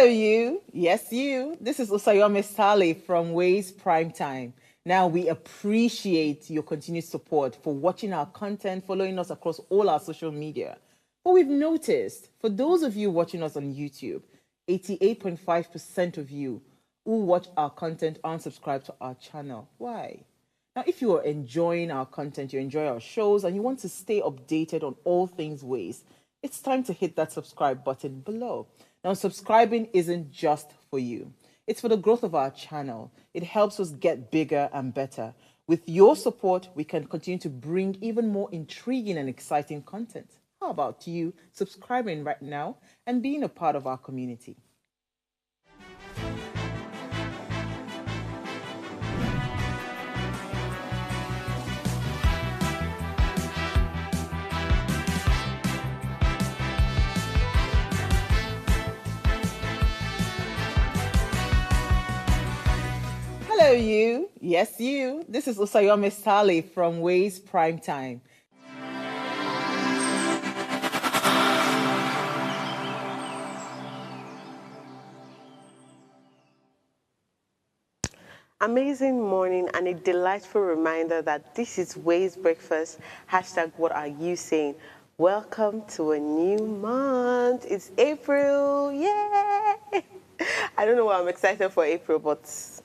Hello, you. Yes, you. This is Usayome Sale from Ways Primetime. Now, we appreciate your continued support for watching our content, following us across all our social media. But we've noticed, for those of you watching us on YouTube, 88.5% of you who watch our content aren't subscribed to our channel. Why? Now, if you are enjoying our content, you enjoy our shows, and you want to stay updated on all things Ways, it's time to hit that subscribe button below. Now, subscribing isn't just for you. It's for the growth of our channel. It helps us get bigger and better. With your support, we can continue to bring even more intriguing and exciting content. How about you subscribing right now and being a part of our community? Hello, you. Yes, you. This is Usayome Sale from Ways Primetime. Amazing morning and a delightful reminder that this is Ways Breakfast. # what are you saying? Welcome to a new month. It's April. Yay! I don't know why I'm excited for April, but it's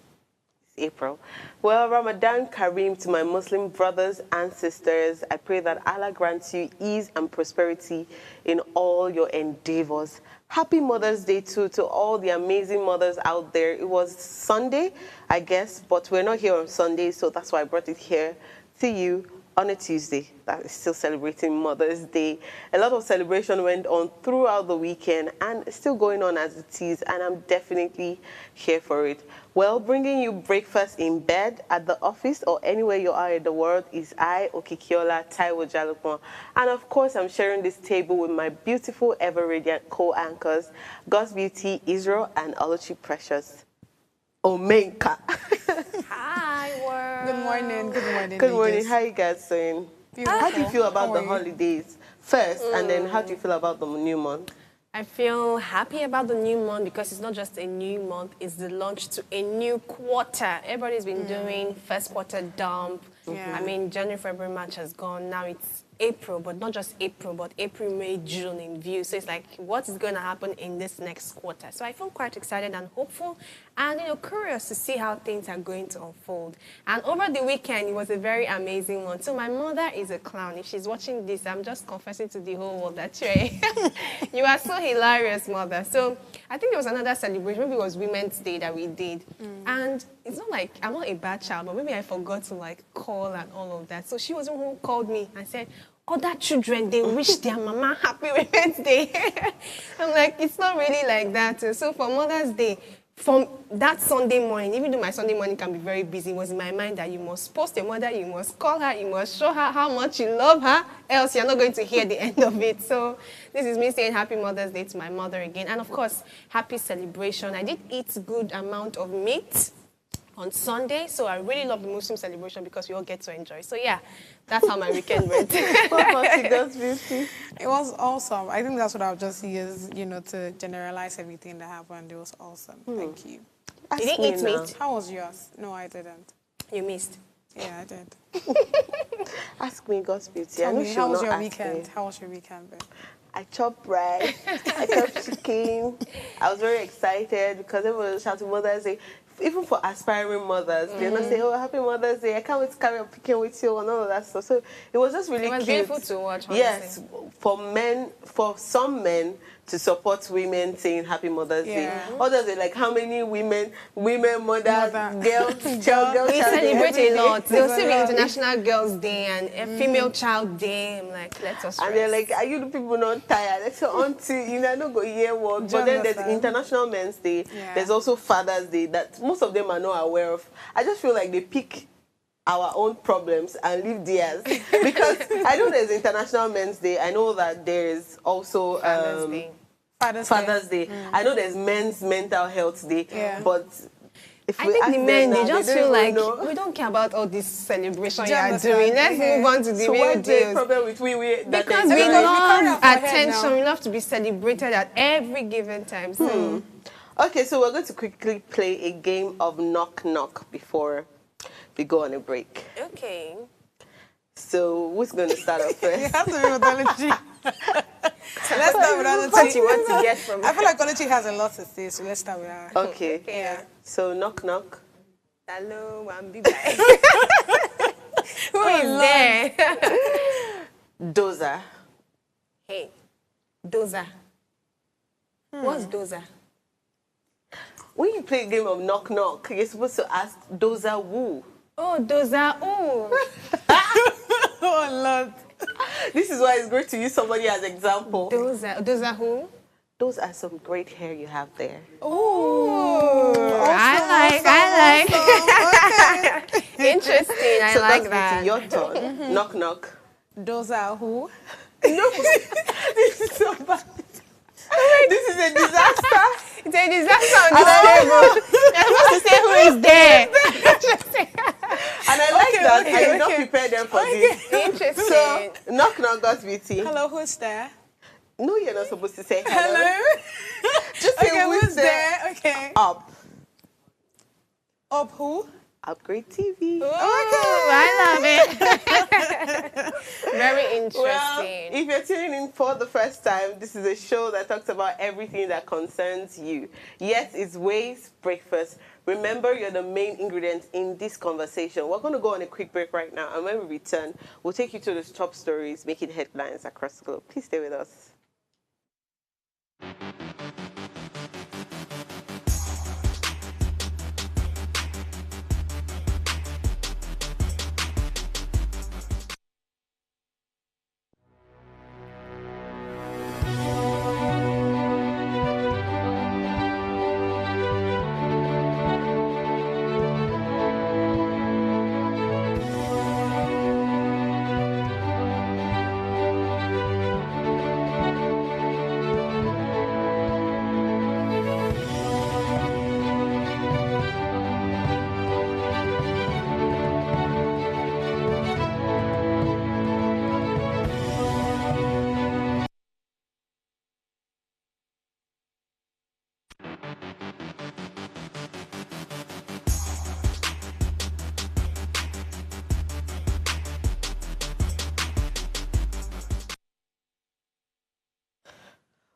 April. Well, Ramadan Kareem to my Muslim brothers and sisters. I pray that Allah grants you ease and prosperity in all your endeavors. Happy Mother's Day too to all the amazing mothers out there. It was Sunday, I guess, but we're not here on Sunday, so that's why I brought it here to you on a Tuesday that is still celebrating Mother's Day. A lot of celebration went on throughout the weekend and it's still going on as it is, and I'm definitely here for it. Well, bringing you breakfast in bed, at the office, or anywhere you are in the world is I, Okikiola Taiwo Jalukmo. And of course, I'm sharing this table with my beautiful, ever-radiant co-anchors, God's Beauty, Israel, and Oluchi Precious Omenka. Hi, world. Good morning. Good morning. Good morning. ladies. How you guys doing? Beautiful. How do you feel about How the are you? holidays first, and then how do you feel about the new month? I feel happy about the new month because it's not just a new month, it's the launch to a new quarter. Everybody's been doing first quarter dump. Yeah. I mean, January, February, March has gone. Now it's April, but not just April, but April, May, June in view. So it's like, what is going to happen in this next quarter? So I feel quite excited and hopeful and, curious to see how things are going to unfold. And over the weekend, it was a very amazing one. So my mother is a clown. If she's watching this, I'm just confessing to the whole world that you are so hilarious, mother. So I think there was another celebration. Maybe it was Women's Day that we did. And it's not like I'm not a bad child, but maybe I forgot to call and all of that. So she was the one who called me and said, other children, they wish their mama happy Women's Day. I'm like, it's not really like that. So for Mother's Day, from that Sunday morning, even though my Sunday morning can be very busy, it was in my mind that you must post your mother, you must call her, you must show her how much you love her, else you're not going to hear the end of it. So this is me saying Happy Mother's Day to my mother again. And of course, happy celebration. I did eat a good amount of meat on Sunday, so I really love the Muslim celebration because we all get to enjoy. So yeah, that's how my weekend went. What about you, God's Beauty? It was awesome. I think that's what I'll just use, to generalize everything that happened. It was awesome. Thank you. You didn't eat meat? How was yours? No, I didn't. You missed. Yeah, I did. Ask me, God's Beauty. Tell I know me, she how will was not your ask weekend? me. How was your weekend, babe? I chopped rice. I chopped chicken. I was very excited because everyone was shouting Mother's Day. Even for aspiring mothers, they're not saying, "Oh, Happy Mother's Day! I can't wait to carry on picking with you," and all of that stuff. So it was just really It was cute. beautiful to watch. Honestly. Yes, for some men to support women saying Happy Mother's Day. Others are like, how many women, mothers, girls, We child celebrate day, a lot. There'll still be International Girls' Day and a Female Child Day. I'm like, let us and they're rest. like, are you the people not tired? Like, so until, I don't go hear work. But then there's International Men's Day. Yeah. There's also Father's Day that most of them are not aware of. I just feel like they pick our own problems and leave theirs. Because I know there's International Men's Day. I know that there's also Father's Day. I know there's Men's Mental Health Day. Yeah. But if I we think ask the them men, now, they just don't feel even like, know. we don't care about all this celebration Do you you are understand? doing. Let's move on to the So real what's the deals. problem with we that Because there's we joy? carry love our head attention, now. we love to be celebrated at every given time. So Okay, so we're going to quickly play a game of knock knock before we go on a break. Okay. So who's going to start off It first? has to be with Oluchi. So let's start with Oluchi. What you want to get from I feel like Oluchi has a lot to say, so let's start with her. Okay. Yeah. So knock knock. Hello, I'm Bibi. Who is there? Doza. Hey, Doza. What's Doza? When you play a game of knock knock, you're supposed to ask Doza who. Oh, Doza. Oh. Oh, Lord. This is why it's great to use somebody as example. Doza. Doza who? Those are some great hair you have there. Oh, I like. Interesting. I So like that's that. Beauty, your turn. Knock knock. Those are who? No, this is so bad. This is a disaster. It's a disaster on this table. You're supposed to say who is there. And I like that. I did not prepare them for this. Interesting. So, knock knock, God's Beauty. Hello, who's there? No, you're not supposed to say hello. Hello? Just say Okay, who's there. Okay. Up. Up who? Upgrade TV. Ooh, I love it. Very interesting. Well, if you're tuning in for the first time, this is a show that talks about everything that concerns you. Yes, it's Ways Breakfast. Remember, you're the main ingredient in this conversation. We're going to go on a quick break right now, and when we return, we'll take you to the top stories making headlines across the globe. Please stay with us.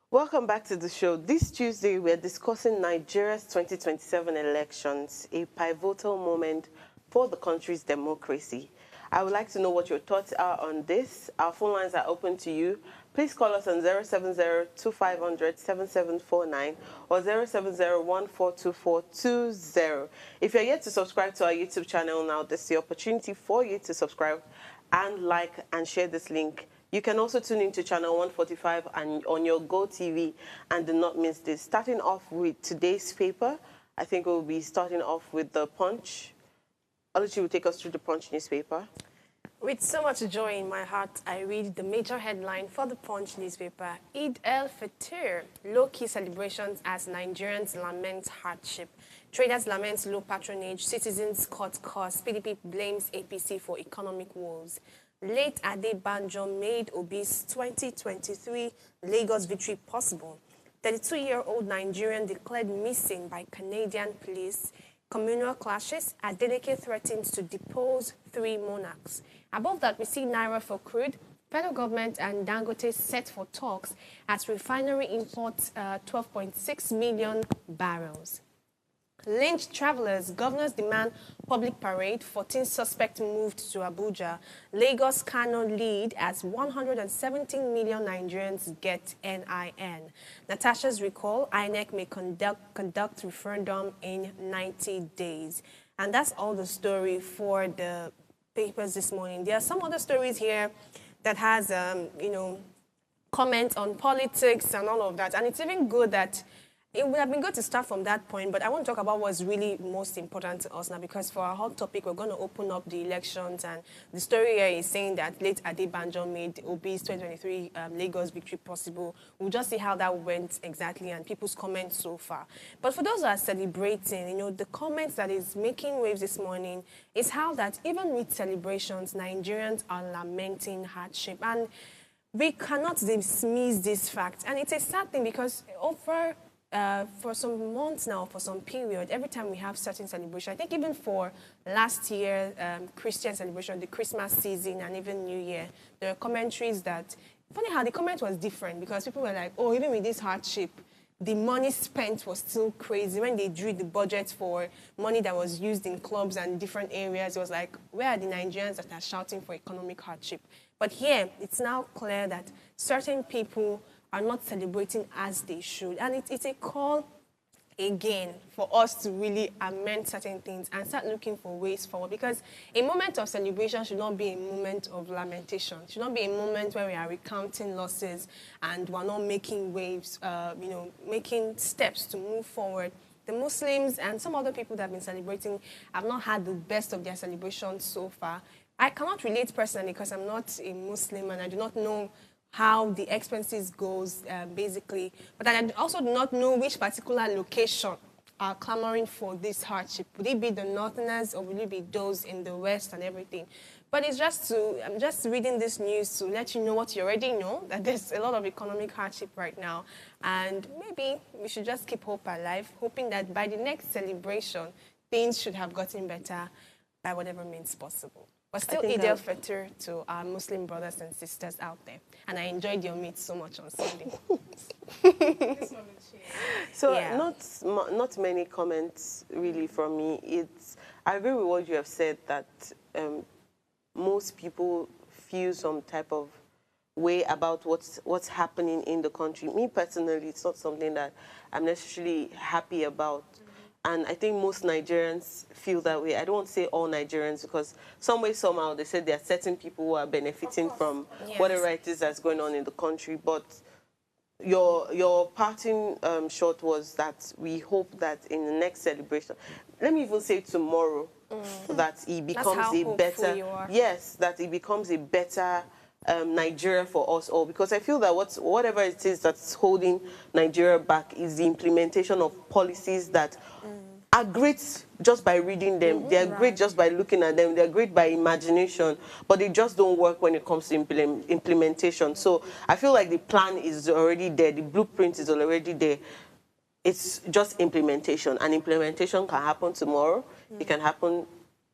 Welcome back to the show. This Tuesday, we're discussing Nigeria's 2027 elections, a pivotal moment for the country's democracy. I would like to know what your thoughts are on this. Our phone lines are open to you. Please call us on 070-2500-7749 or 070-142420. If you're yet to subscribe to our YouTube channel now, this is the opportunity for you to subscribe and like and share this link. You can also tune into channel 145 and on your Go TV and do not miss this. Starting off with today's paper, I think we'll be starting off with the Punch. Oluchi will take us through the Punch newspaper. With so much joy in my heart, I read the major headline for the Punch newspaper. Eid el-Fitr, low-key celebrations as Nigerians lament hardship. Traders lament low patronage, citizens cut costs, PDP blames APC for economic woes. Late Adebanjo made Obi's 2023 Lagos victory possible. 32-year-old Nigerian declared missing by Canadian police. Communal clashes. Adeleke threatens to depose 3 monarchs. Above that, we see Naira for crude. Federal government and Dangote set for talks as refinery imports 12.6 million barrels. Lynched travelers, governors demand public parade, 14 suspects moved to Abuja. Lagos Kano lead as 117 million Nigerians get NIN. Natasha's recall, INEC may conduct referendum in 90 days. And that's all the story for the papers this morning. There are some other stories here that has, comments on politics and all of that. And it's even good that it would have been good to start from that point, but I want to talk about what's really most important to us now, because for our hot topic, we're going to open up the elections, and the story here is saying that late Adebanjo made Obi's 2023 Lagos victory possible. We'll just see how that went exactly and people's comments so far. But for those who are celebrating, the comments that is making waves this morning is how that even with celebrations, Nigerians are lamenting hardship. And we cannot dismiss this fact. And it's a sad thing because over for some months now, for some period, every time we have certain celebration, I think even for last year, Christian celebration, the Christmas season, and even New Year, there are commentaries that, funny how the comment was different because people were like, oh, even with this hardship, the money spent was still crazy. When they drew the budget for money that was used in clubs and different areas, it was like, where are the Nigerians that are shouting for economic hardship? But here, it's now clear that certain people are not celebrating as they should. And it's a call, again, for us to really amend certain things and start looking for ways forward. Because a moment of celebration should not be a moment of lamentation. It should not be a moment where we are recounting losses and we're not making waves, making steps to move forward. The Muslims and some other people that have been celebrating have not had the best of their celebrations so far. I cannot relate personally because I'm not a Muslim and I do not know how the expenses goes, basically. But I also do not know which particular location are clamoring for this hardship. Would it be the Northerners or will it be those in the West and everything? But it's just I'm just reading this news to let you know what you already know, that there's a lot of economic hardship right now. And maybe we should just keep hope alive, hoping that by the next celebration, things should have gotten better by whatever means possible. But still, Eid al-Fitr to our Muslim brothers and sisters out there. And I enjoyed your meat so much on Sunday. So not many comments really from me. I agree with what you have said that most people feel some type of way about what's happening in the country. Me personally, it's not something that I'm necessarily happy about. And I think most Nigerians feel that way. I don't want to say all Nigerians because some way, somehow, they said there are certain people who are benefiting from whatever it is that's going on in the country. But your parting shot was that we hope that in the next celebration, let me even say tomorrow, that it becomes a better, that it becomes a better Nigeria for us all, because I feel that whatever it is that's holding Nigeria back is the implementation of policies that are great just by reading them. They are great just by looking at them. They're great by imagination, but they just don't work when it comes to implementation. So I feel like the plan is already there. The blueprint is already there. It's just implementation, and implementation can happen tomorrow. It can happen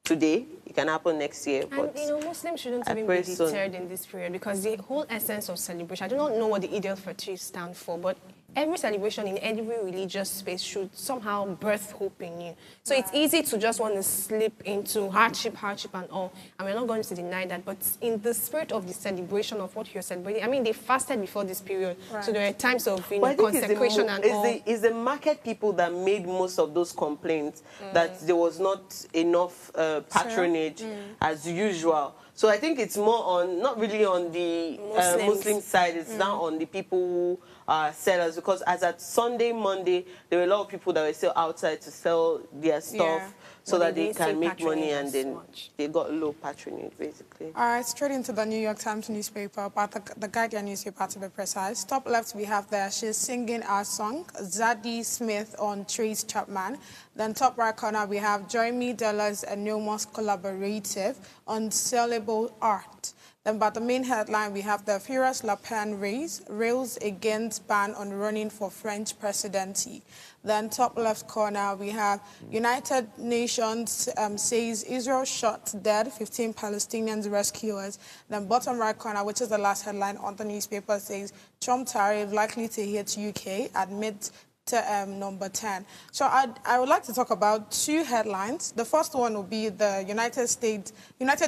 today, it can happen next year. And Muslims shouldn't even be deterred in this period because the whole essence of celebration, I do not know what the Eid al-Fitr stands for, but every celebration in every religious space should somehow birth hope in you. So it's easy to just want to slip into hardship and all, and we're not going to deny that, but in the spirit of the celebration of what you're celebrating, I mean, they fasted before this period, so there are times of consecration and all. It's the market people that made most of those complaints that there was not enough patronage as usual. So I think it's more on, not really on the Muslim side, it's now on the people who are sellers, because as at Sunday, Monday, there were a lot of people that were still outside to sell their stuff so that they can make money, and then they got low patronage, basically. All right, straight into the New York Times newspaper, but the Guardian newspaper to be precise. Top left, we have there, she's singing our song, Zadie Smith on Trace Chapman. Then top right corner, we have Jeremy Deller's enormous collaborative on sellable art. Then by the main headline, we have the Furious Le Pen rails against ban on running for French presidency. Then top left corner, we have United Nations says Israel shot dead 15 Palestinians rescuers. Then bottom right corner, which is the last headline on the newspaper, says Trump tariff likely to hit UK, admit to number 10. So I would like to talk about two headlines. The first one will be the United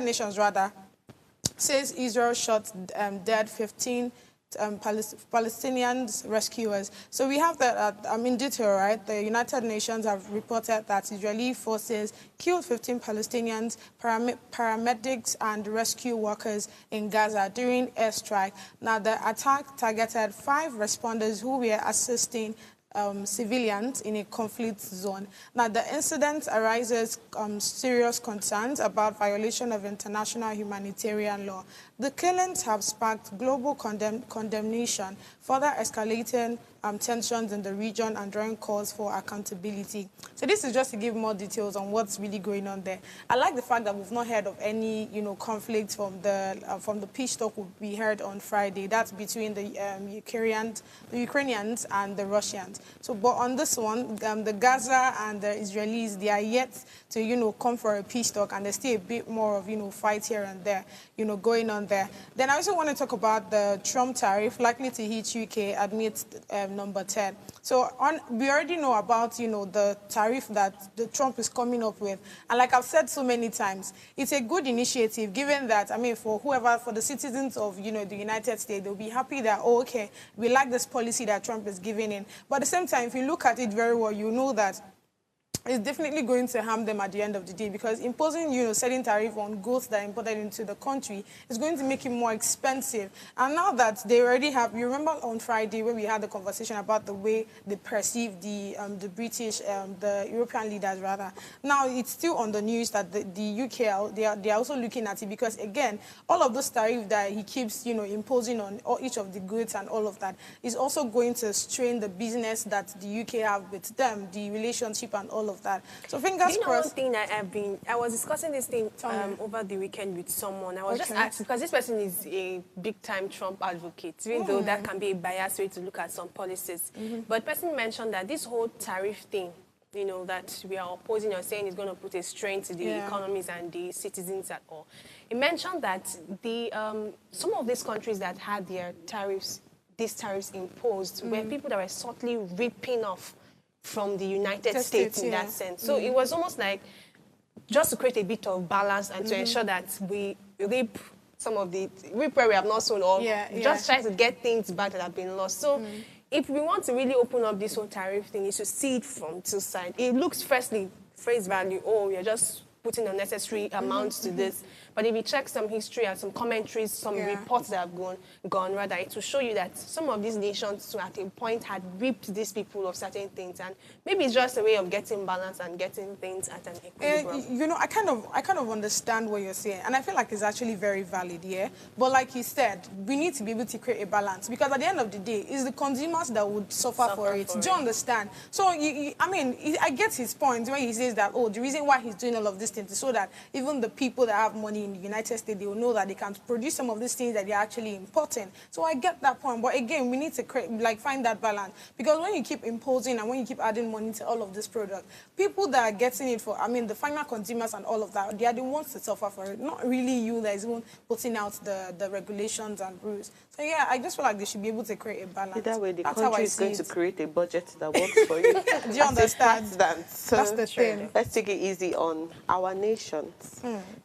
Nations says Israel shot dead 15 Palestinians rescuers. So we have that in detail, right? The United Nations have reported that Israeli forces killed 15 Palestinians, paramedics and rescue workers in Gaza during airstrike. Now the attack targeted 5 responders who were assisting civilians in a conflict zone. Now, the incident arises serious concerns about violation of international humanitarian law. The killings have sparked global condemnation, further escalating tensions in the region and drawing calls for accountability. So this is just to give more details on what's really going on there. I like the fact that we've not heard of any, conflict from the peace talk we heard on Friday. That's between the Ukrainians and the Russians. So, but on this one, the Gaza and the Israelis, they are yet to, come for a peace talk, and there's still a bit more of, fight here and there, going on there. Then I also want to talk about the Trump tariff likely to hit UK amidst number 10. So we already know about, the tariff that the Trump is coming up with. And like I've said so many times, it's a good initiative, given that, for the citizens of, the United States, they'll be happy that, oh, okay, we like this policy that Trump is giving in. But at the same time, if you look at it very well, you know that it's definitely going to harm them at the end of the day, because imposing, certain tariff on goods that are imported into the country is going to make it more expensive. And now that they already have, you remember on Friday when we had the conversation about the way they perceive the British, the European leaders rather. Now it's still on the news that the UK, they are also looking at it, because again, all of those tariffs that he keeps, imposing on each of the goods and all of that is also going to strain the business that the UK have with them, the relationship and all of that. So fingers crossed. One thing I was discussing this thing over the weekend with someone. I was just asking, because this person is a big-time Trump advocate, even though that can be a biased way to look at some policies. But the person mentioned that this whole tariff thing, that we are opposing or saying is going to put a strain to the economies and the citizens at all. He mentioned that some of these countries that had these tariffs imposed were people that were subtly ripping off from the United States in that sense. So it was almost like just to create a bit of balance and to ensure that we reap where we have not sown, or just try to get things back that have been lost. So if we want to really open up this whole tariff thing, it's to see it from two sides. It looks firstly, face value, oh, you're just putting unnecessary amounts to this. But if you check some history and some commentaries, some reports that have gone, rather, it will show you that some of these nations, at a point, had ripped these people of certain things. And maybe it's just a way of getting balance and getting things at an equilibrium. I kind of understand what you're saying. And I feel like it's actually very valid, yeah? But like you said, we need to be able to create a balance. Because at the end of the day, it's the consumers that would suffer for it. Do you understand? So, I get his point when he says that, oh, the reason why he's doing all of these things is so that even the people that have money in the United States, they will know that they can produce some of these things that they're actually importing. So I get that point. But again, we need to find that balance. Because when you keep imposing and when you keep adding money to all of this product, people that are getting it for, the final consumers and all of that, they are the ones to suffer for it. Not really you that is even putting out the regulations and rules. So yeah, I just feel like they should be able to create a balance. That way the country is going to create a budget that works for you. Do you understand? That's the thing. Let's take it easy on our nations.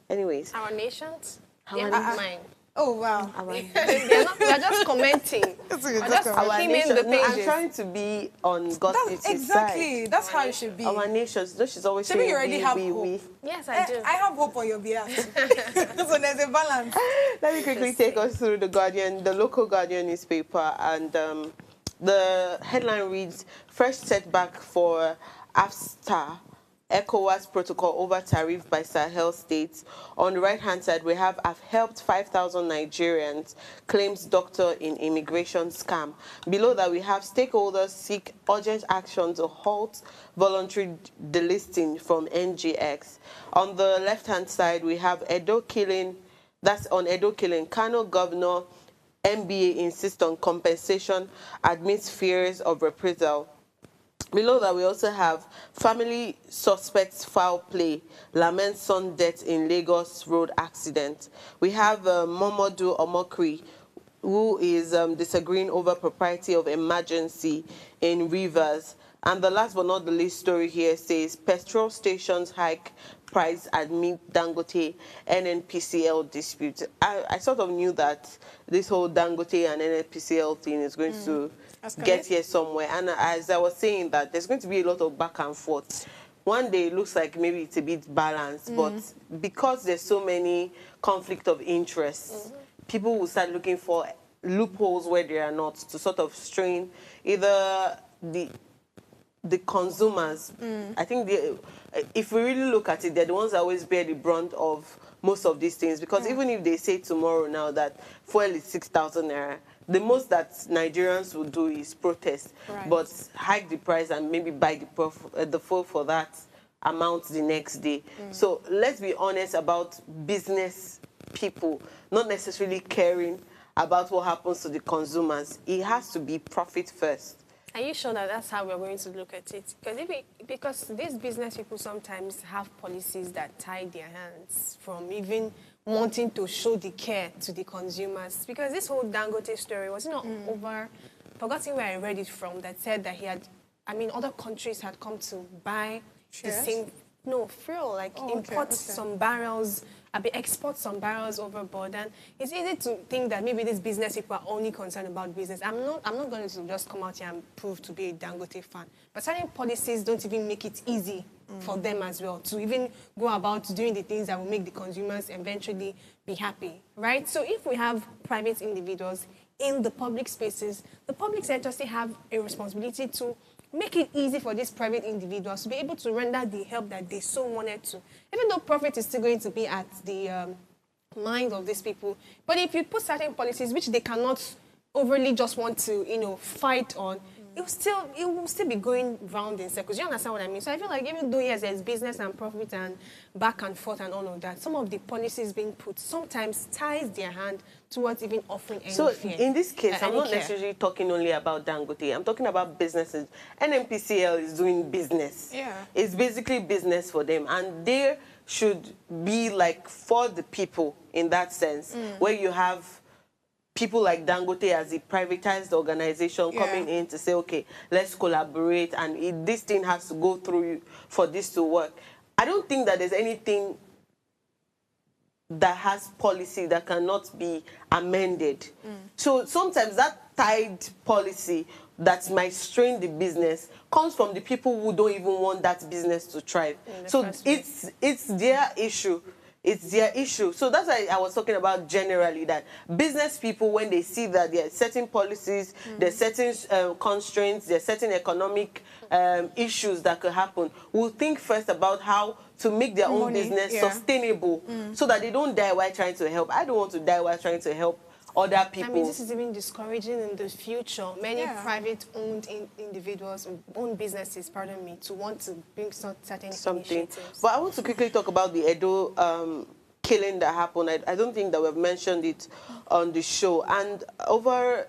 Anyways. Our nations? Mine. Oh, wow. We are just commenting. We're just skimming the pages. I'm trying to be on God's side. Exactly. That's how it should be. Our nations. She's always saying you already have hope. Yes, I do. I have hope on your behalf. So there's a balance. Let me quickly take us through the Guardian, the local Guardian newspaper, and the headline reads, "Fresh setback for AFSTA. ECOWAS protocol over tariff by Sahel states." On the right-hand side, we have, "I've helped 5,000 Nigerians, claims doctor in immigration scam." Below that, we have, "Stakeholders seek urgent action to halt voluntary delisting from NGX." On the left-hand side, we have Edo killing, that's on Edo killing. Kano governor MBA insists on compensation amidst fears of reprisal. Below that, we also have, "Family suspects foul play, laments son death in Lagos road accident." We have Momodu Omokri, who is disagreeing over propriety of emergency in Rivers. And the last but not the least story here says, "Petrol stations hike price amid Dangote NNPCL dispute." I sort of knew that this whole Dangote and NNPCL thing is going to get here somewhere. And as I was saying, that there's going to be a lot of back and forth. One day it looks like maybe it's a bit balanced, but because there's so many conflict of interests, people will start looking for loopholes where they are not, to sort of strain either the consumers. I think if we really look at it, they're the ones that always bear the brunt of most of these things, because even if they say tomorrow now that fuel is 6,000 naira, the most that Nigerians will do is protest, Right. but hike the price and maybe buy the fuel for that amount the next day. So let's be honest about business people, not necessarily caring about what happens to the consumers. It has to be profit first. Are you sure that that's how we're going to look at it? Because these business people sometimes have policies that tie their hands from even wanting to show the care to the consumers. Because this whole Dangote story was not over, forgotten where I read it from, that said that other countries had come to buy the Shares? same, no, fuel, like import some barrels, export some barrels overboard. And it's easy to think that maybe these business people are only concerned about business. I'm not going to just come out here and prove to be a Dangote fan. But certain policies don't even make it easy for them as well to even go about doing the things that will make the consumers eventually be happy, right? So if we have private individuals in the public spaces, the public sector still have a responsibility to make it easy for these private individuals to be able to render the help that they so wanted to. Even though profit is still going to be at the mind of these people. But if you put certain policies which they cannot overly just want to, fight on, it will still be going round in circles. You understand what I mean? So I feel like even though, yes, there's business and profit and back and forth and all of that, some of the policies being put sometimes ties their hand towards even offering any So fear. in this case, I'm not care. necessarily talking only about Dangote. I'm talking about businesses. NMPCL is doing business. Yeah. It's basically business for them. And they should be like for the people in that sense, where you have people like Dangote as a privatized organization coming in to say, okay, let's collaborate, and this thing has to go through you for this to work. I don't think that there's anything that has policy that cannot be amended. So sometimes that tied policy that might strain the business comes from the people who don't even want that business to thrive. So it's their issue. It's their issue. So that's why I was talking about generally that business people, when they see that there are certain policies, there are certain constraints, there are certain economic issues that could happen, will think first about how to make their own business sustainable so that they don't die while trying to help. I don't want to die while trying to help other people. I mean, this is even discouraging in the future. Many private-owned individuals, own businesses, pardon me, to want to bring certain initiatives. But I want to quickly talk about the Edo killing that happened. I don't think that we've mentioned it on the show. And over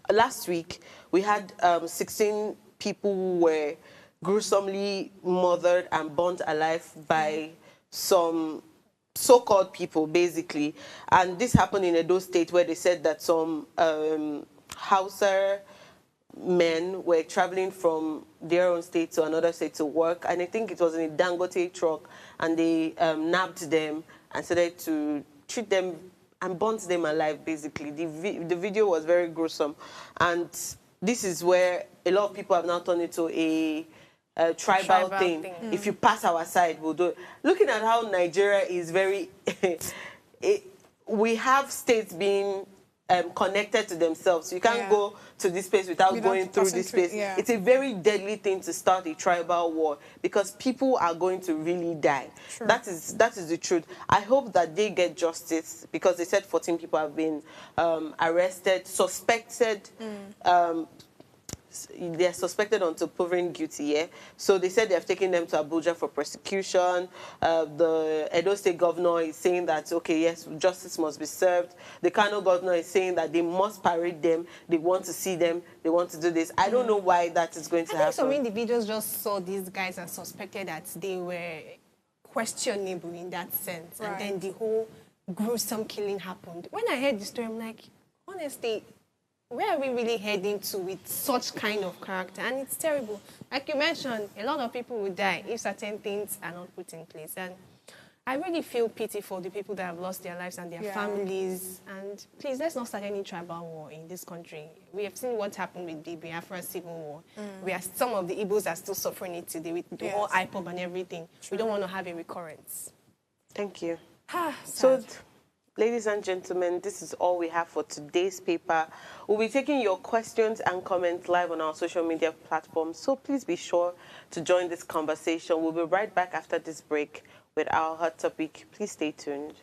last week, we had 16 people who were gruesomely murdered and burnt alive by some so-called people, basically. And this happened in Edo State, where they said that some Hausa men were traveling from their own state to another state to work. And I think it was in a Dangote truck. And they nabbed them and started to treat them and burnt them alive, basically. The video was very gruesome. And this is where a lot of people have now turned into a tribal thing. If you pass our side, we'll do it. Looking at how Nigeria is very... we have states being connected to themselves. You can't go to this place without going through this place. It's a very deadly thing to start a tribal war because people are going to really die. That is the truth. I hope that they get justice because they said 14 people have been arrested, suspected. They're suspected until proven guilty, So they said they have taken them to Abuja for prosecution. The Edo State governor is saying that, okay, yes, justice must be served. The Kano governor is saying that they must parade them. They want to see them. They want to do this. I don't know why that is going to happen. I think some individuals just saw these guys and suspected that they were questionable in that sense. And then the whole gruesome killing happened. When I heard the story, I'm like, honestly, where are we really heading to with such kind of character? And it's terrible. Like you mentioned, a lot of people will die if certain things are not put in place. And I really feel pity for the people that have lost their lives and their families. And please, let's not start any tribal war in this country. We have seen what happened with the Biafra Civil War. Some of the Igbos are still suffering it today with the whole IPOB and everything. We don't want to have a recurrence. Thank you. So, ladies and gentlemen, this is all we have for today's paper. We'll be taking your questions and comments live on our social media platforms, so please be sure to join this conversation. We'll be right back after this break with our hot topic. Please stay tuned.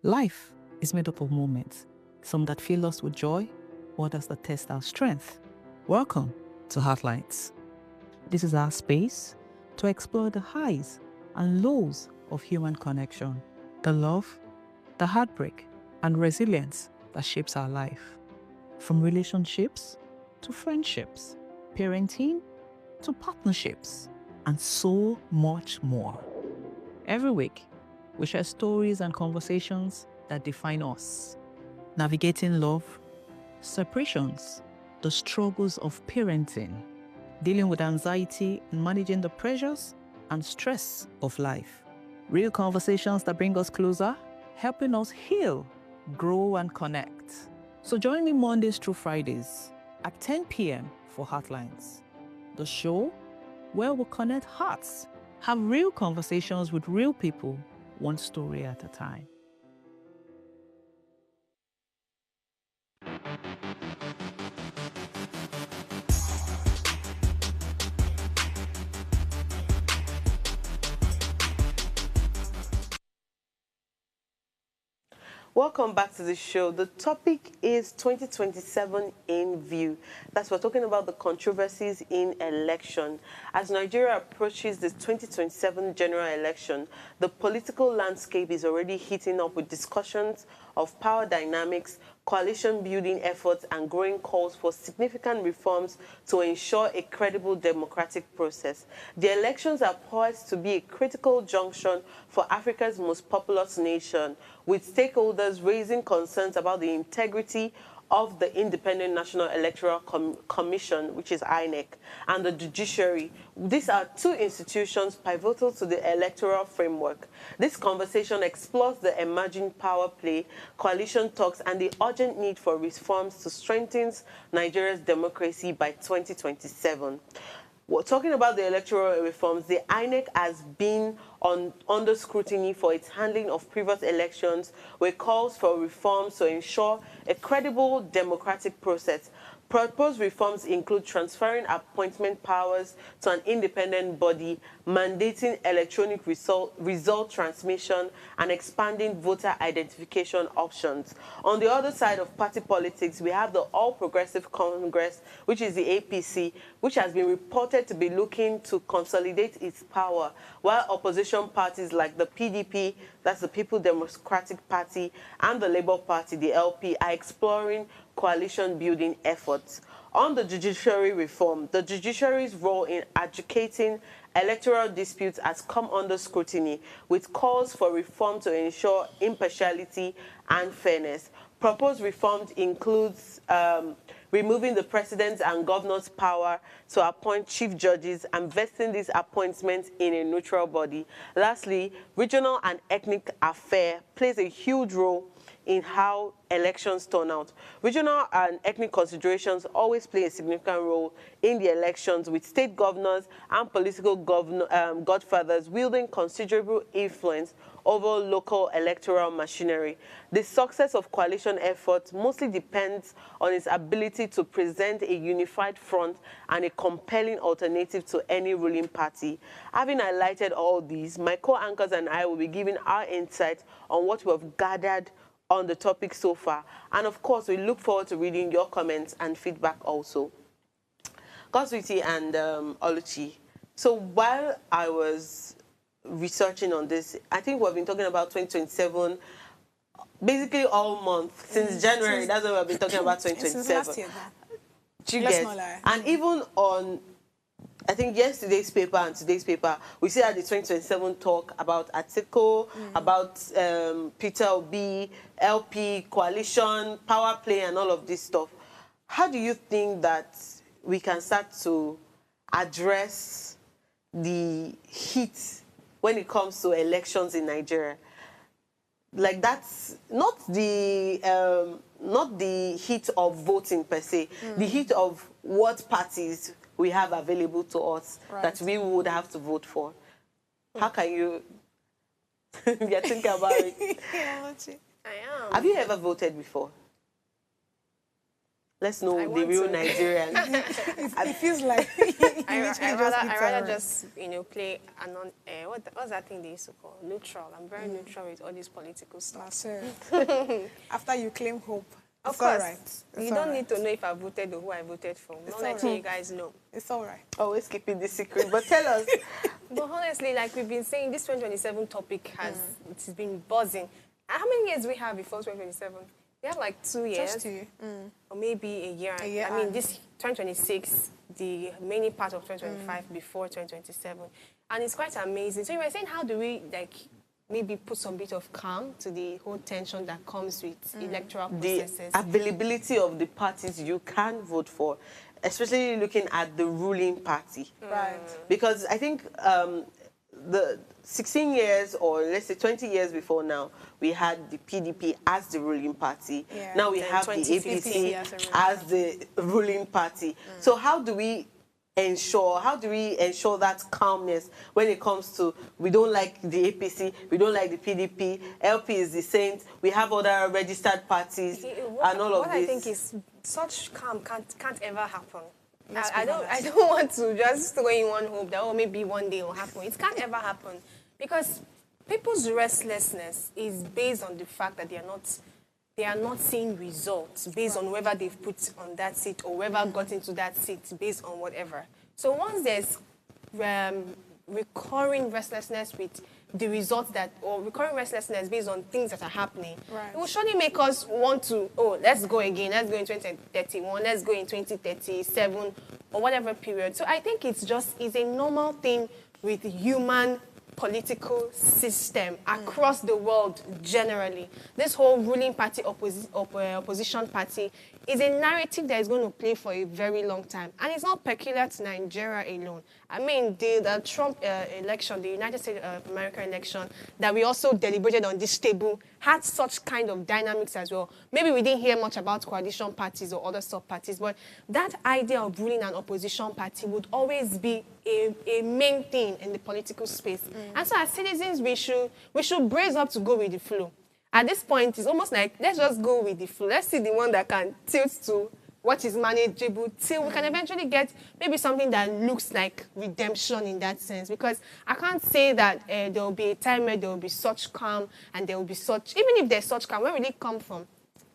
Life is made up of moments, some that fill us with joy, others that test our strength. Welcome to Heartlines. This is our space to explore the highs and lows of human connection, the love, the heartbreak, and resilience that shapes our life. From relationships to friendships, parenting to partnerships, and so much more. Every week, we share stories and conversations that define us, navigating love, separations, the struggles of parenting, dealing with anxiety and managing the pressures and stress of life. Real conversations that bring us closer, helping us heal, grow, and connect. So join me Mondays through Fridays at 10 p.m. for Heartlines, the show where we'll connect hearts, have real conversations with real people, one story at a time. Welcome back to the show. The topic is 2027 in view. That's we're talking about the controversies in election. As Nigeria approaches the 2027 general election, the political landscape is already heating up with discussions of power dynamics, coalition building efforts, and growing calls for significant reforms to ensure a credible democratic process. The elections are poised to be a critical junction for Africa's most populous nation, with stakeholders raising concerns about the integrity of the Independent National Electoral Commission, which is INEC, and the judiciary. These are two institutions pivotal to the electoral framework. This conversation explores the emerging power play, coalition talks, and the urgent need for reforms to strengthen Nigeria's democracy by 2027. We're talking about the electoral reforms. The INEC has been under scrutiny for its handling of previous elections, with calls for reforms to ensure a credible democratic process. Proposed reforms include transferring appointment powers to an independent body, mandating electronic result transmission, and expanding voter identification options. On the other side of party politics, we have the All Progressive Congress, which is the APC, which has been reported to be looking to consolidate its power, while opposition parties like the PDP, that's the People Democratic Party, and the Labour Party, the LP, are exploring coalition building efforts. On the judiciary reform, the judiciary's role in adjudicating electoral disputes has come under scrutiny, with calls for reform to ensure impartiality and fairness. Proposed reforms includes removing the president's and governor's power to appoint chief judges and vesting these appointments in a neutral body. Lastly, regional and ethnic affairs plays a huge role in how elections turn out. Regional and ethnic considerations always play a significant role in the elections, with state governors and political godfathers wielding considerable influence over local electoral machinery. The success of coalition efforts mostly depends on its ability to present a unified front and a compelling alternative to any ruling party. Having highlighted all these, my co-anchors and I will be giving our insights on what we have gathered on the topic so far. And of course, we look forward to reading your comments and feedback also. Goswiti and Oluchi, so while I was researching on this, I think we've been talking about 2027 basically all month, since January. That's what we've been talking about 2027. Since last year, Do you let's get? not lie. And even on, I think yesterday's paper and today's paper, we see that the 2027 talk about Atiku, about Peter Obi, LP, coalition, power play, and all of this stuff. How do you think that we can start to address the heat when it comes to elections in Nigeria? Like, that's not the heat of voting per se, the heat of what parties we have available to us that we would have to vote for. How can you think about it? I am. Have you ever voted before? Let's know I the want real to. Nigerians. It feels like I rather just play what's that thing they used to call neutral. I'm very neutral with all this political stuff. After you claim hope, Of it's all course, right. you don't need to know if I voted or who I voted for. Not letting you guys know. It's all right. Always keeping the secret, but tell us. But honestly, like we've been saying, this 2027 topic it's been buzzing. How many years we have before 2027? We have like 2 years. Just 2. Or maybe a year. year I mean, and- this 2026, the remaining part of 2025 before 2027. And it's quite amazing. So you were saying, how do we, like, maybe put some bit of calm to the whole tension that comes with electoral The processes? availability of the parties you can vote for, especially looking at the ruling party. Right. Because I think the 16 years, or let's say 20 years before now, we had the PDP as the ruling party. Yeah. Now we Then have the 2015 APC as the ruling party. So how do we ensure that calmness when it comes to, we don't like the APC, we don't like the PDP, LP is the saint, we have other registered parties and all of what this. I think is such calm can't ever happen. I don't want to just throw in one hope that maybe one day it will happen. It can't ever happen because people's restlessness is based on the fact that they are not seeing results based on whether they've put on that seat or whether got into that seat based on whatever. So once there's recurring restlessness with the results or recurring restlessness based on things that are happening, it will surely make us want to, let's go again, let's go in 2031, let's go in 2037 or whatever period. So I think it's a normal thing with human political system across the world generally. This whole ruling party, opposition party is a narrative that is going to play for a very long time. And it's not peculiar to Nigeria alone. I mean, the Trump election, the United States of America election, that we also deliberated on this table, had such kind of dynamics as well. Maybe we didn't hear much about coalition parties or other sub-parties, but that idea of ruling an opposition party would always be a main thing in the political space. And so as citizens, we should brace up to go with the flow. At this point, it's almost like, let's just go with the flow. Let's see the one that can tilt to what is manageable till we can eventually get maybe something that looks like redemption in that sense. Because I can't say that there will be a time where there will be such calm and there will be such, even if there's such calm, where will it come from?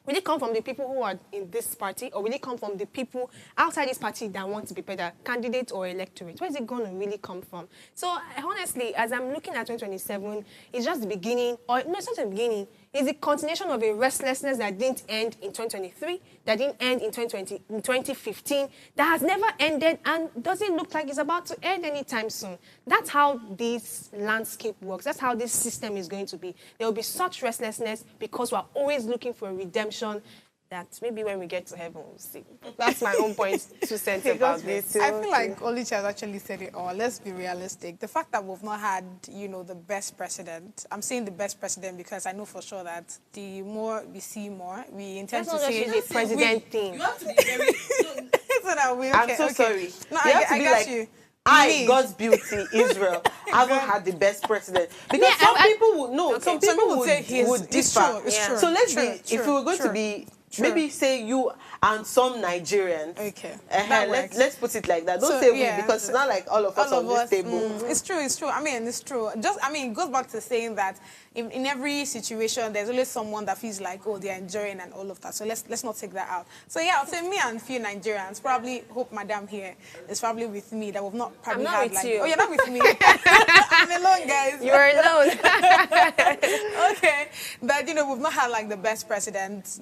Will it come from the people who are in this party, or will it come from the people outside this party that want to be better, candidate or electorate? Where is it going to really come from? So honestly, as I'm looking at 2027, it's just the beginning, or no, it's not the beginning. It's the continuation of a restlessness that didn't end in 2023, that didn't end in 2015, that has never ended and doesn't look like it's about to end anytime soon. That's how this landscape works. That's how this system is going to be. There will be such restlessness because we're always looking for a redemption that maybe when we get to heaven, we'll see. That's my own point to say about this. I feel like Olicha has actually said it all. Let's be realistic. The fact that we've not had, the best president, I'm saying the best president because I know for sure that the more we see more, we intend That's to not see just the president thing. You have to be very... so that we, I'm so sorry. No, You have to I be got like, you. I, God's beauty, Israel, haven't had the best president. Because some people would know, some people would say would it's differ. true, it's true, So let's true, be, if we were going to be, True. maybe say you and some Nigerians. Okay. Let's put it like that. Don't So, say yeah. we, because it's not like all of us on this table. It's true. I mean, it's true. It goes back to saying that in every situation, there's always someone that feels like, they're enjoying and all of that. So let's not take that out. So yeah, I'll say me and a few Nigerians, probably hope Madam here is probably with me, that we've not probably I'm not had with you. Oh, you're not with me. I'm alone, guys. You're alone. Okay, that we've not had like the best president.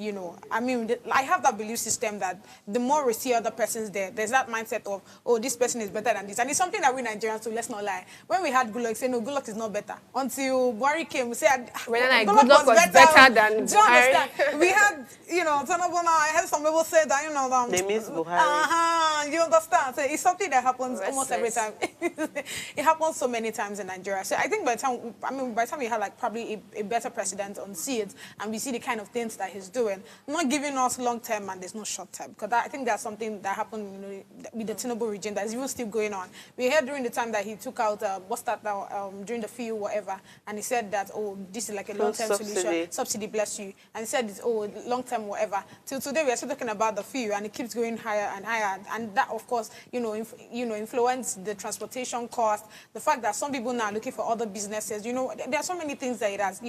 I mean, I have that belief system that the more we see other persons there's that mindset of this person is better than this, and it's something that we Nigerians do. Let's not lie. When we had Goodluck, say no, Goodluck is not better. Until Buhari came, we said Goodluck was better than do you Buhari. understand? We had I had some people say that They miss Buhari. You understand? So it's something that happens almost every Restless. time. It happens so many times in Nigeria. So I think by the time we have like probably a better president on seat, and we see the kind of things that he's doing, not giving us long term and there's no short term, because I think that's something that happened, you know, with the Tinubu regime that is even still going on. We heard during the time that he took out what's that now during the fuel whatever, and he said that, oh, this is like a long term solution, subsidy, bless you, and he said it's, oh, long term whatever. Till today we are still talking about the fuel, and it keeps going higher and higher, and that of course influence the transportation cost. The fact that some people now are looking for other businesses, you know, there are so many things that it has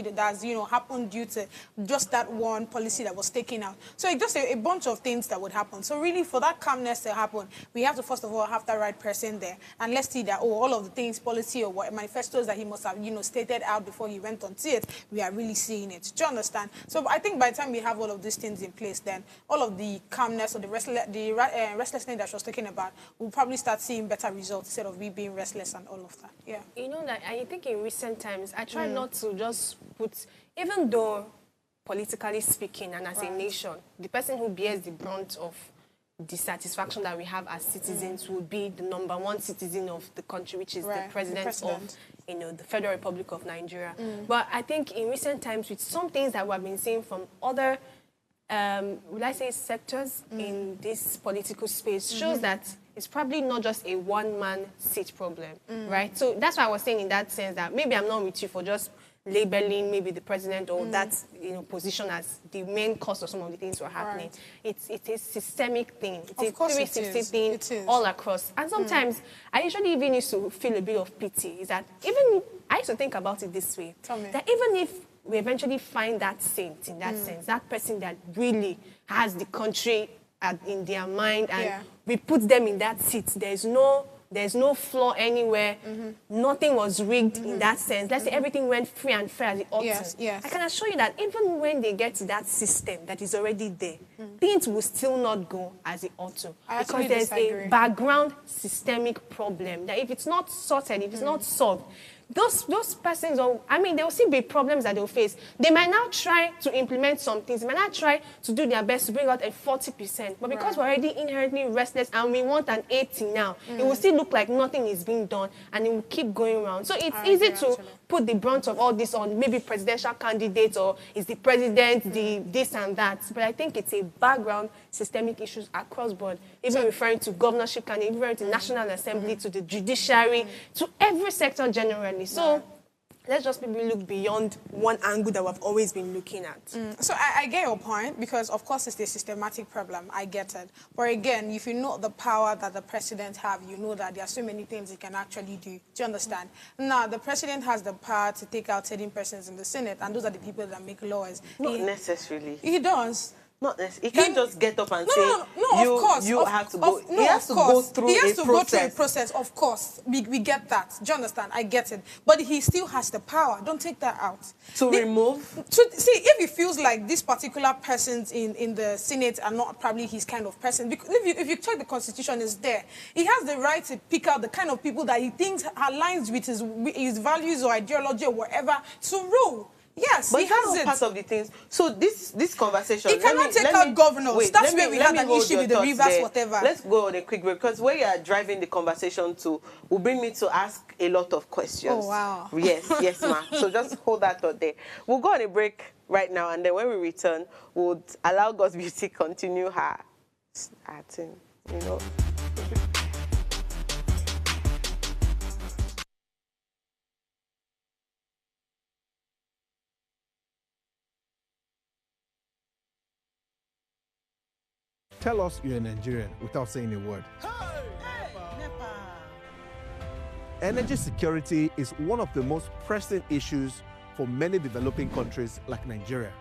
happened due to just that one policy that was taken out. So it's just a bunch of things that would happen. So really, for that calmness to happen, we have to first of all have the right person there, and let's see that, oh, all of the things, policy or what manifestos that he must have stated out before he went on to it, we are really seeing it. Do you understand? So I think by the time we have all of these things in place, then all of the calmness or the restlessness that she was talking about, we'll probably start seeing better results instead of we being restless and all of that. Yeah. You know that I think in recent times I try not to just put, even though politically speaking and as a nation, the person who bears the brunt of dissatisfaction that we have as citizens would be the number one citizen of the country, which is the president of the Federal Republic of Nigeria. But I think in recent times, with some things that we have been seeing from other would I say sectors in this political space, shows that it's probably not just a one-man seat problem, right? So that's why I was saying in that sense that maybe I'm not with you for just labeling maybe the president or that position as the main cause of some of the things that are happening. It's a systemic thing. It's a 360 thing all across. And sometimes I usually even used to feel a bit of pity. Is that even I used to think about it this way, that even if we eventually find that saint in that sense, that person that really has the country in their mind, and we put them in that seat, there's no flaw anywhere. Nothing was rigged in that sense. Let's say everything went free and fair as it ought to. I can assure you that even when they get to that system that is already there, things will still not go as it ought to. Because there's a background systemic problem that if it's not sorted, if it's not solved, those persons, there will still be problems that they'll face. They might now try to implement some things. They might not try to do their best to bring out a 40%. But because we're already inherently restless and we want an 80 now, it will still look like nothing is being done and it will keep going around. So it's easy to put the brunt of all this on maybe presidential candidates or is the president, the this and that. But I think it's a background systemic issues across board, even referring to governorship candidates, referring to National Assembly, to the judiciary, to every sector generally. So let's just maybe look beyond one angle that we've always been looking at. So I get your point, because of course it's a systematic problem. I get it. But again, if you know the power that the president have, you know that there are so many things he can actually do. Do you understand? Now, the president has the power to take out certain persons in the Senate, and those are the people that make laws. Not necessarily. He does. Not necessarily. He can't just get up and say, of course. You have to go. He has to go through a process. Of course. We get that. Do you understand? I get it. But he still has the power. Don't take that out. To remove? See, if he feels like these particular persons in the Senate are not probably his kind of person, because if you check the Constitution, is there. He has the right to pick out the kind of people that he thinks aligns with his values or ideology or whatever to rule. Yes, but he has it. Part of the things. So this conversation. He cannot take out governors. That's where we had an issue with the rivers, whatever. Let's go on a quick break, because where you are driving the conversation to will bring me to ask a lot of questions. Oh wow. Yes, ma'am. So just hold that thought there. We'll go on a break right now, and then when we return, we'll allow God's Beauty continue her thing. Tell us you're a Nigerian without saying a word. Energy security is one of the most pressing issues for many developing countries like Nigeria.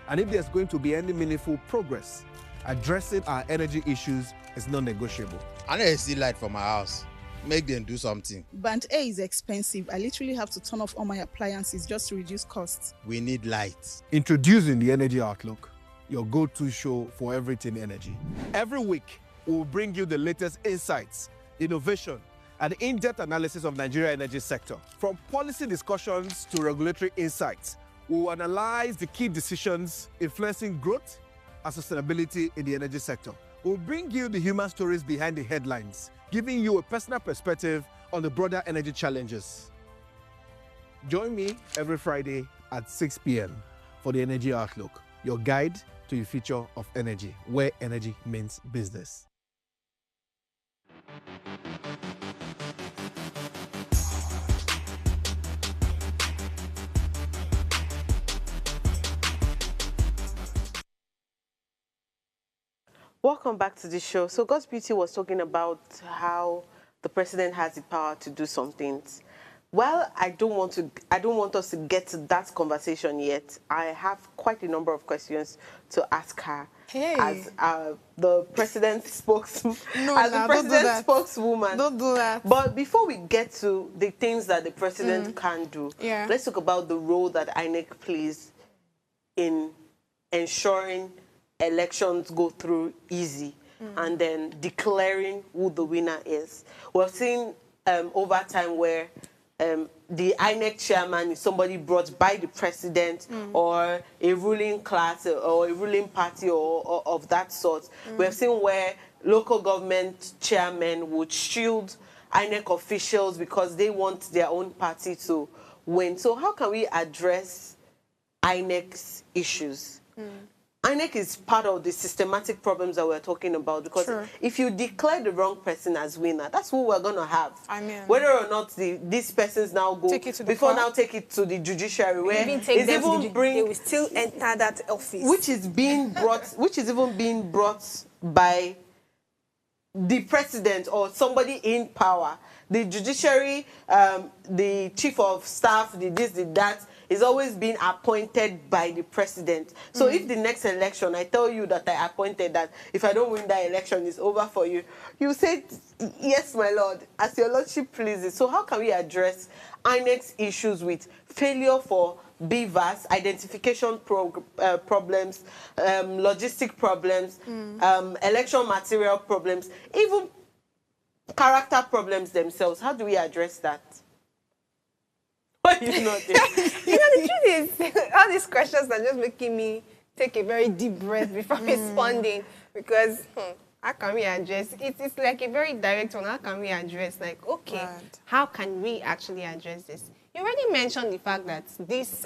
And if there's going to be any meaningful progress, addressing our energy issues is non-negotiable. I need to see light from my house. Make them do something. Band A is expensive. I literally have to turn off all my appliances just to reduce costs. We need light. Introducing the Energy Outlook, your go-to show for everything energy. Every week, we'll bring you the latest insights, innovation, and in-depth analysis of Nigeria's energy sector. From policy discussions to regulatory insights, we'll analyze the key decisions influencing growth and sustainability in the energy sector. We'll bring you the human stories behind the headlines, giving you a personal perspective on the broader energy challenges. Join me every Friday at 6 p.m. for the Energy Outlook, your guide to the future of energy, where energy means business. Welcome back to the show. So God's Beauty was talking about how the president has the power to do some things. Well, I don't want us to get to that conversation yet. I have quite a number of questions to ask her as the president's spokeswoman. Spokeswoman. Don't do that. But before we get to the things that the president can do, let's talk about the role that INEC plays in ensuring elections go through easy and then declaring who the winner is. We've seen over time where the INEC chairman is somebody brought by the president or a ruling class or a ruling party or of that sort. We've seen where local government chairmen would shield INEC officials because they want their own party to win. So how can we address INEC's issues? INEC is part of the systematic problems that we're talking about, because if you declare the wrong person as winner, that's who we're going to have. I mean, whether or not these persons now go take it to the judiciary, where they will still enter that office, which is even being brought by the president or somebody in power. The judiciary, the chief of staff, the this, the that, is always being appointed by the president. So if the next election, I tell you that I appointed that, if I don't win that election, it's over for you, you say, yes, my lord, as your lordship pleases. So how can we address INEC's issues with failure for beavers, identification problems, logistic problems, election material problems, even character problems themselves? How do we address that? Why you not there? The truth is, all these questions are just making me take a very deep breath before responding, because how can we address it? It's like a very direct one. How can we address, like, okay, how can we actually address this? You already mentioned the fact that this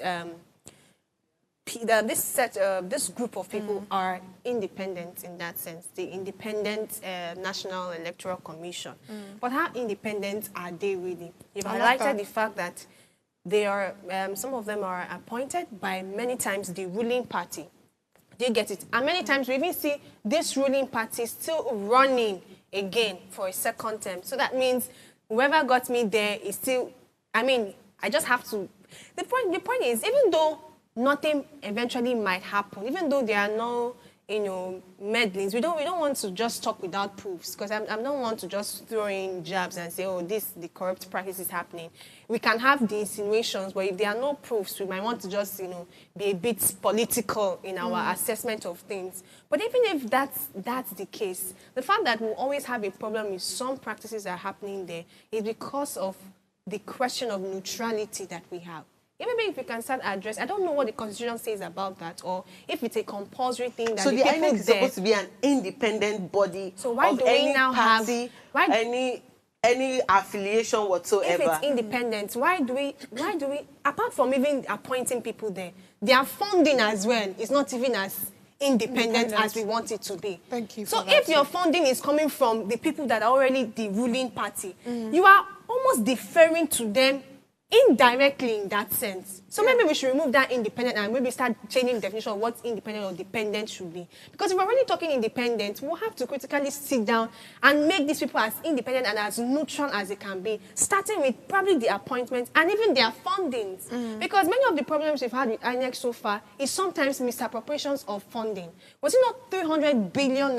this group of people are independent in that sense, the Independent National Electoral Commission. But how independent are they really? You've highlighted the fact that they are, some of them are appointed by many times the ruling party. Do you get it? And many times we even see this ruling party still running again for a second term. So that means whoever got me there is still, I mean, I just have to, the point is, even though nothing eventually might happen, even though there are no, meddlings, we don't want to just talk without proofs, because I don't want to just throw in jabs and say, oh, the corrupt practice is happening. We can have the insinuations, but if there are no proofs, we might want to just, be a bit political in our assessment of things. But even if that's the case, the fact that we always have a problem with some practices that are happening there is because of the question of neutrality that we have. Maybe if we can start address, I don't know what the Constitution says about that, or if it's a compulsory thing that so the INEC is supposed to be an independent body. So why do we now party, have any affiliation whatsoever? If it's independent, why do we apart from even appointing people there, their funding as well is not even as independent as we want it to be. Thank you. So if your funding is coming from the people that are already the ruling party, you are almost deferring to them indirectly in that sense. So maybe we should remove that independent and maybe start changing the definition of what independent or dependent should be. Because if we're really talking independent, we'll have to critically sit down and make these people as independent and as neutral as they can be, starting with probably the appointments and even their fundings. Because many of the problems we've had with INEC so far is sometimes misappropriations of funding. Was it not 300 billion